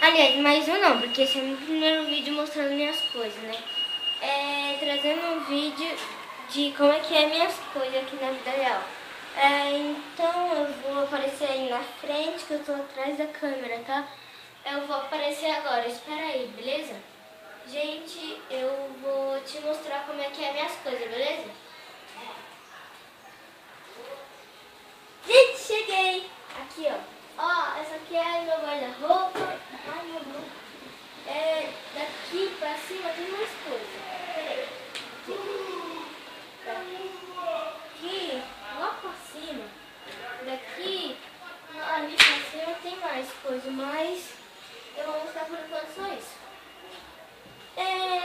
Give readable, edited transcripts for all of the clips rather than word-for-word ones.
Aliás, mais um não, porque esse é o meu primeiro vídeo mostrando minhas coisas, né? Trazendo um vídeo de como é que é minhas coisas aqui na vida real. Então eu vou aparecer aí na frente, que eu tô atrás da câmera, tá? Eu vou aparecer agora, espera aí, beleza? Gente, eu vou te mostrar como é que é minhas coisas, beleza? Gente, cheguei! Aqui, ó. Ó, essa aqui é meu guarda-roupa. Ai, meu Deus. Daqui pra cima tem mais coisas. Peraí. Aqui, lá pra cima. Daqui, ali pra cima tem mais coisa, mas eu vou mostrar por enquanto só isso.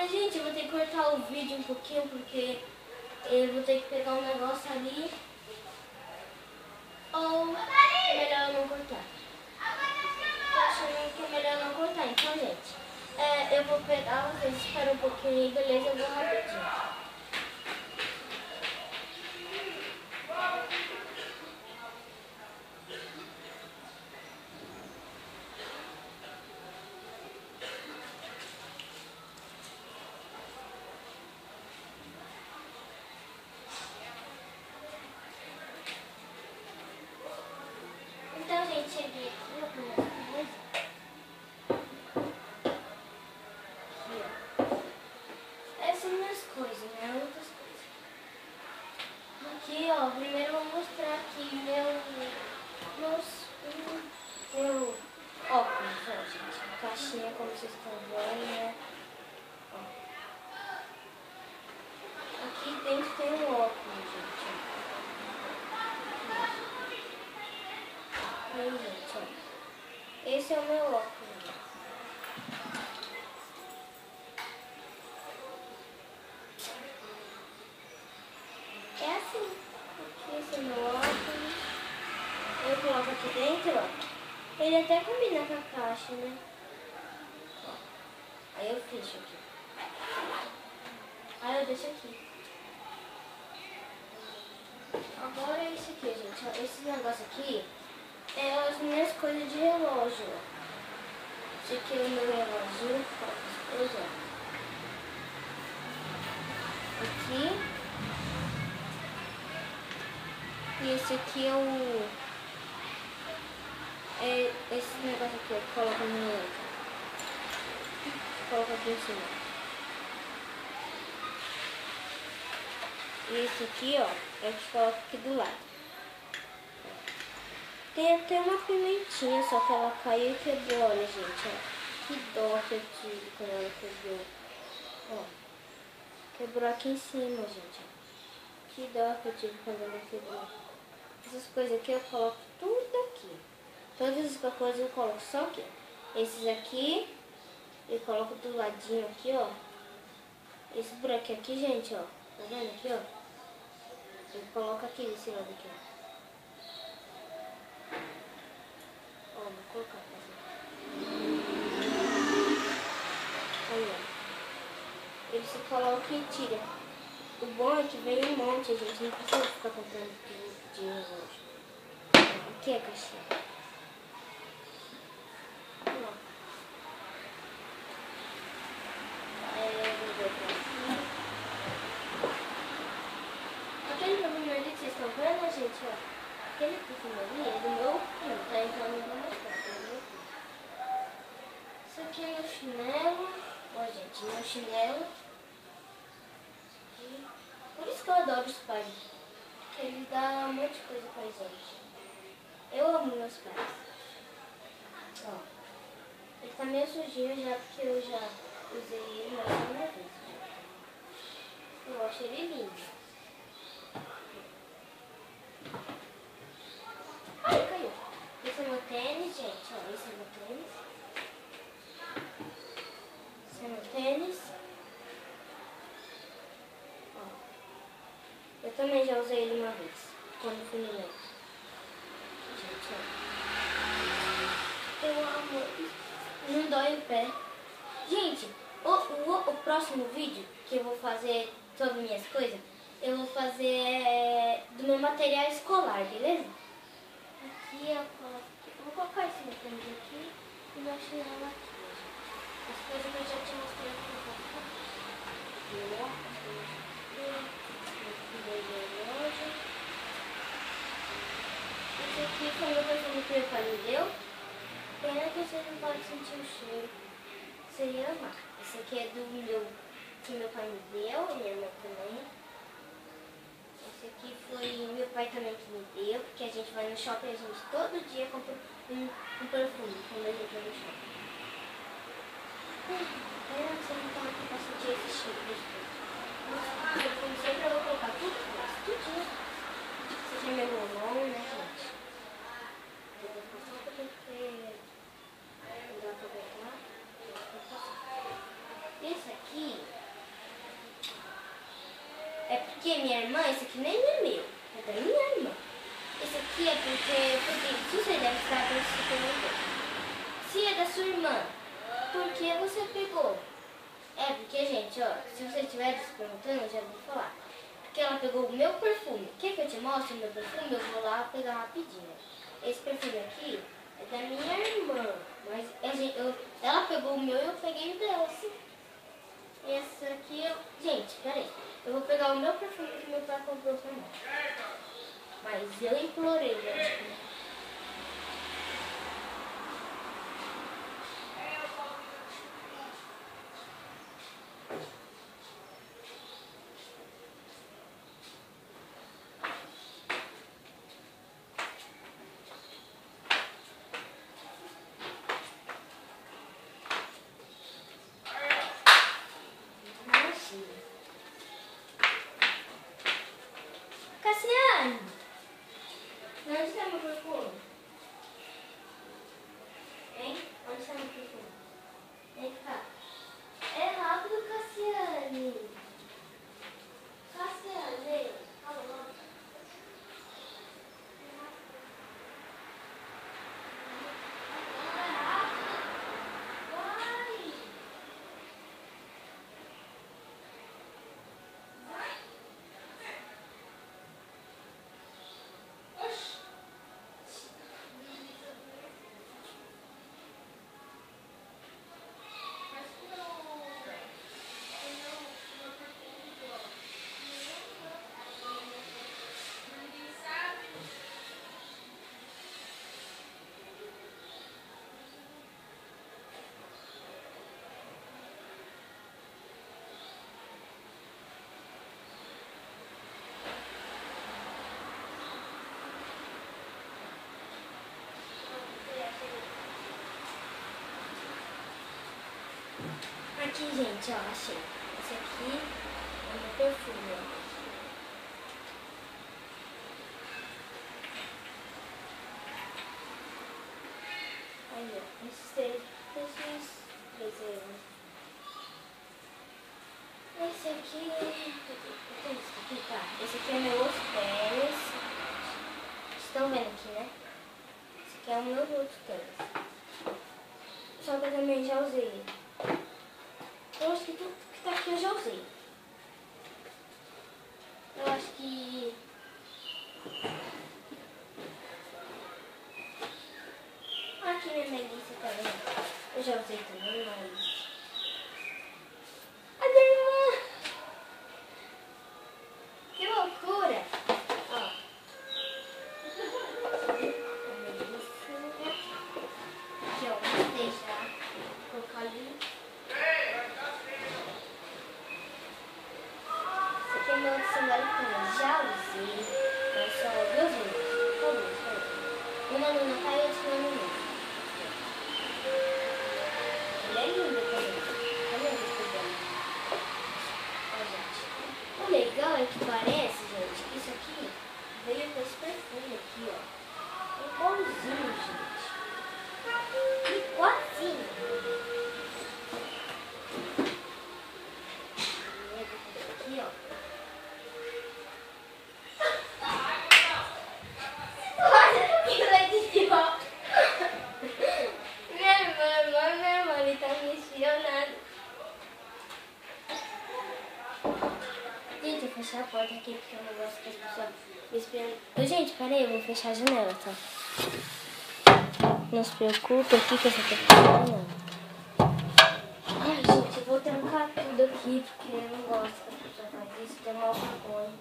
Gente, eu vou ter que cortar o vídeo um pouquinho, porque eu vou ter que pegar um negócio ali. Ou melhor eu não cortar? Tô achando que é melhor não cortar, então, gente, eu vou pegar, vocês esperam um pouquinho aí, beleza? Eu vou rapidinho. Então, gente, cheguei aqui, ó, pra minhas coisas. Aqui, ó. Essas são minhas coisas, né? Outras coisas. Aqui, ó, primeiro eu vou mostrar aqui meu óculos, ó, gente. Caixinha, como vocês estão vendo, né? Ó. Aqui dentro tem um óculos, gente. Aí, gente, ó. Esse é o meu óculos. É assim. Aqui esse é o meu óculos. Eu coloco aqui dentro, ó. Ele até combina com a caixa, né? Ó. Aí eu fecho aqui. Aí eu deixo aqui. Agora é isso aqui, gente. Ó. Esse negócio aqui é as minhas coisas de relógio. Esse aqui é o meu relógio. Aqui. E esse aqui é esse negócio aqui, eu coloco no... Coloco aqui em cima. E esse aqui, ó, é o que coloco aqui do lado. Tem até uma pimentinha, só que ela caiu e quebrou, olha, gente, ó. Que dó que eu tive quando ela quebrou. Ó, quebrou aqui em cima, gente, ó. Que dó que eu tive quando ela quebrou. Essas coisas aqui eu coloco tudo aqui. Todas as coisas eu coloco só aqui. Esses aqui, eu coloco do ladinho aqui, ó. Esse buraquinho aqui, gente, ó. Tá vendo aqui, ó? Eu coloco aqui desse lado aqui, ó. Ó, vou colocar aqui. Aí, ó. Ele se coloca e tira. O bom é que vem um monte, a gente não precisa ficar comprando tudo de relógio. Aqui é a caixinha. Aquele perfume ali que vocês estão vendo, gente, ó. Aquele perfume ali é do meu primo, tá? Então eu não vou mostrar, é do meu primo. Isso aqui é meu chinelo. Ó, gente, meu chinelo. Por isso que eu adoro os pais. Porque eles dão um monte de coisa pra gente. Eu amo meus pais. Ó. Ele tá meio sujinho já, porque eu já usei ele mais de uma vez. Eu acho ele lindo. Ai, caiu. Esse é meu tênis, gente. Ó, esse é meu tênis. Esse é meu tênis. Ó. Eu também já usei ele uma vez, quando fui no médico. Gente, ó. Eu amo. Não dói o pé. Gente, o próximo vídeo que eu vou fazer sobre minhas coisas, eu vou fazer do meu material escolar, beleza? Aqui eu vou colocar esse meu tênis aqui. E da chinela aqui, gente. As coisas que eu já te mostrei aqui no papel. Esse aqui foi o meu perfume que meu pai me deu. Pena que você não pode sentir o cheiro. Seria amar. Esse aqui é do meu que meu pai me deu, e minha irmã também. Esse aqui foi meu pai também que me deu, porque a gente vai no shopping, a gente todo dia compra um perfume quando a gente vai no shopping. Pena que você não tá aqui pra sentir esse cheiro depois. O perfume sempre eu vou colocar tudo, mas tudinho. Esse aqui é meu bolão, né, gente? Eu vou passar porque não dá pra pegar. Esse aqui é porque minha irmã, esse aqui nem é meu, é da minha irmã. Esse aqui é porque se você deve estar pensando, se é da sua irmã, por que você pegou? É porque, gente, ó, se você estiver se perguntando, eu já vou falar. Porque ela pegou o meu perfume. Quer que eu te mostre o meu perfume? Eu vou lá pegar rapidinho. Esse perfume aqui é da minha irmã, mas ela pegou o meu e eu peguei o dela, assim. Esse aqui, gente, peraí. Eu vou pegar o meu perfume que meu pai comprou pra mim. Mas eu implorei, gente. Cassiane! Onde está meu perfume? Hein? Onde está meu perfume? Vem cá. É rápido, Cassiane. Cassiane, vem. Fala logo. É rápido. Vai. Aqui, gente, ó, achei. Esse aqui é o meu perfume, ó. Aí, ó, esses três aí, né? Esse aqui, tá? Esse aqui é meu outro tênis. Estão vendo aqui, né? Esse aqui é o meu outro tênis. Só que eu também já usei ele. Eu acho que tudo que tá aqui eu já usei. Eu acho que... Aqui minha Melissa também. Eu já usei também, mas... A minha irmã! Que loucura! Ó. A Melissa. Aqui, ó. Vou deixar. Vou colocar ali. Esse aqui é meu outro sandália que eu já usei. Mas só 2 vezes. Só 2. Uma no Natal e outra no Ano Novo. Ele é lindo também. Olha esse programa. Ó, gente. O legal é que parece, gente, que isso aqui veio com esse perfume aqui, ó. Igualzinho, gente. Igualzinho. Aqui, ó. Olha que legal. Minha irmã, ele tá me espionando. Gente, eu vou fechar a porta aqui porque eu não gosto que as pessoas me espionam. Gente, peraí, eu vou fechar a janela, tá? Não se preocupe aqui que essa tá não. Ai, gente, eu vou trancar tudo aqui porque eu não gosto que a pessoa faz isso, tem mal vergonha.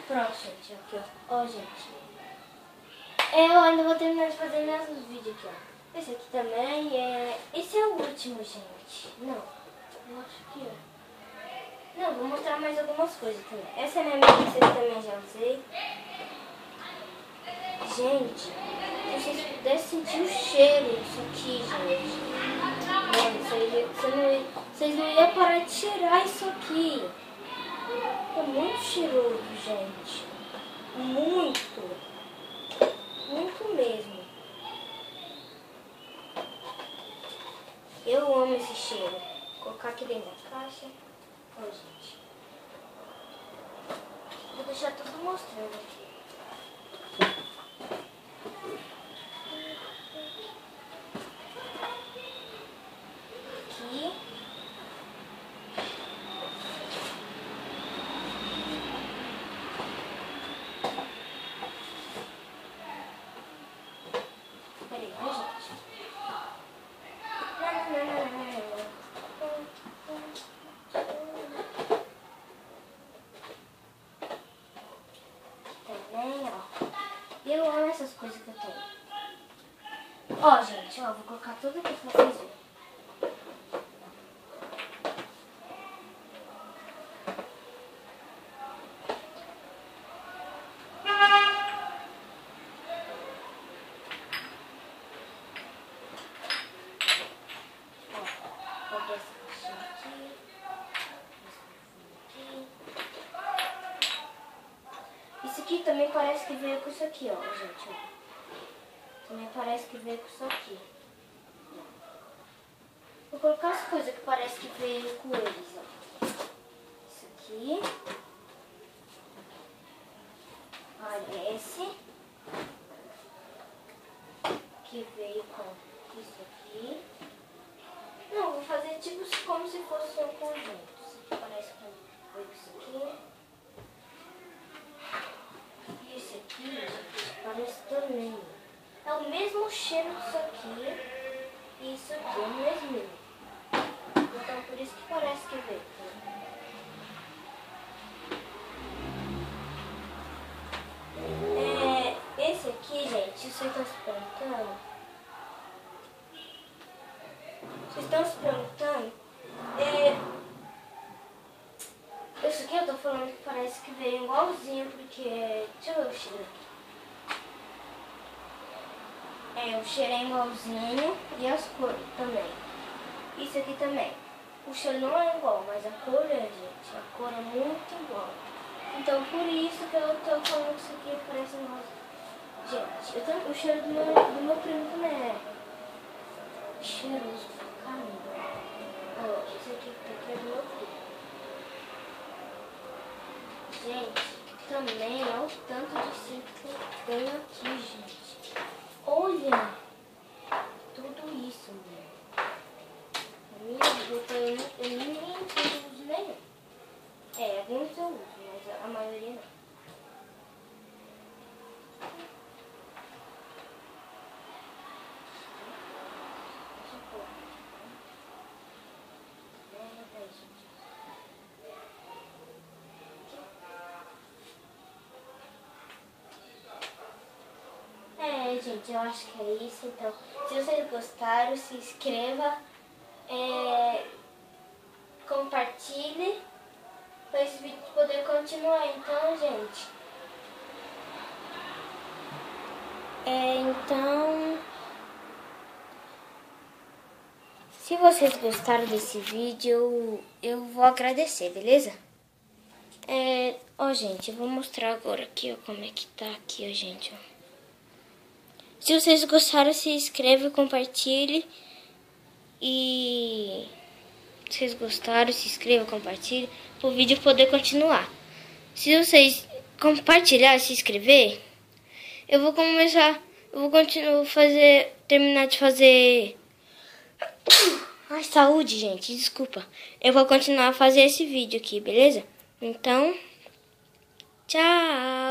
Pronto, gente, aqui, ó. Ó, gente. Eu ainda vou terminar de fazer meus vídeos aqui, ó. Esse aqui também é... Esse é o último, gente. Não, eu acho que é. Não, vou mostrar mais algumas coisas também. Essa é a minha amiga, que eu também já usei. Gente, se vocês pudessem sentir o cheiro disso aqui, gente. Mano, vocês não iam parar de cheirar isso aqui. É muito cheiroso, gente. Muito. Muito mesmo. Eu amo esse cheiro. Vou colocar aqui dentro da caixa. Ó, gente. Vou deixar tudo mostrando aqui. Aqui. Peraí, ó, gente. Também, ó. Eu amo essas coisas que eu tenho. Ó, gente, ó, vou colocar tudo aqui pra vocês verem. Isso aqui também parece que veio com isso aqui, ó, gente, ó. Também parece que veio com isso aqui. Vou colocar as coisas que parece que veio com eles, ó. Isso aqui. Parece que veio com isso aqui. Não, vou fazer tipo como se fosse um conjunto. Isso aqui parece que veio com isso aqui. E esse aqui, gente, parece também. É o mesmo cheiro disso aqui e isso aqui, é o mesmo. Então por isso que parece que veio. Esse aqui, gente, vocês estão se perguntando? Isso aqui eu tô falando que parece que veio igualzinho, porque... Deixa eu ver o cheiro aqui. O cheiro é igualzinho e as cores também. Isso aqui também. O cheiro não é igual, mas a cor é, gente. A cor é muito igual. Então por isso que eu tô falando que isso aqui parece igualzinho. Gente, o cheiro do meu primo também é cheiroso pra caramba. Ó, esse aqui é do meu primo. Gente, também olha o tanto de cinto que eu tenho aqui, gente. Olha tudo isso, mano. Minha roupa eu nem uso nenhum. Alguns eu uso, mas a maioria não. Gente, eu acho que é isso. Então, se vocês gostaram, se inscreva, compartilhe para esse vídeo poder continuar. Então, gente, se vocês gostaram desse vídeo, eu vou agradecer, beleza? Ó, gente, eu vou mostrar agora aqui, ó, como é que tá aqui, ó, gente, ó. Se vocês gostaram, se inscreva, compartilhe. E se vocês gostaram, se inscreva, compartilhe para o vídeo poder continuar. Se vocês compartilhar, se inscrever, eu vou continuar terminar de fazer. Ai, saúde, gente, desculpa. Eu vou continuar a fazer esse vídeo aqui, beleza? Então, tchau. Tchau!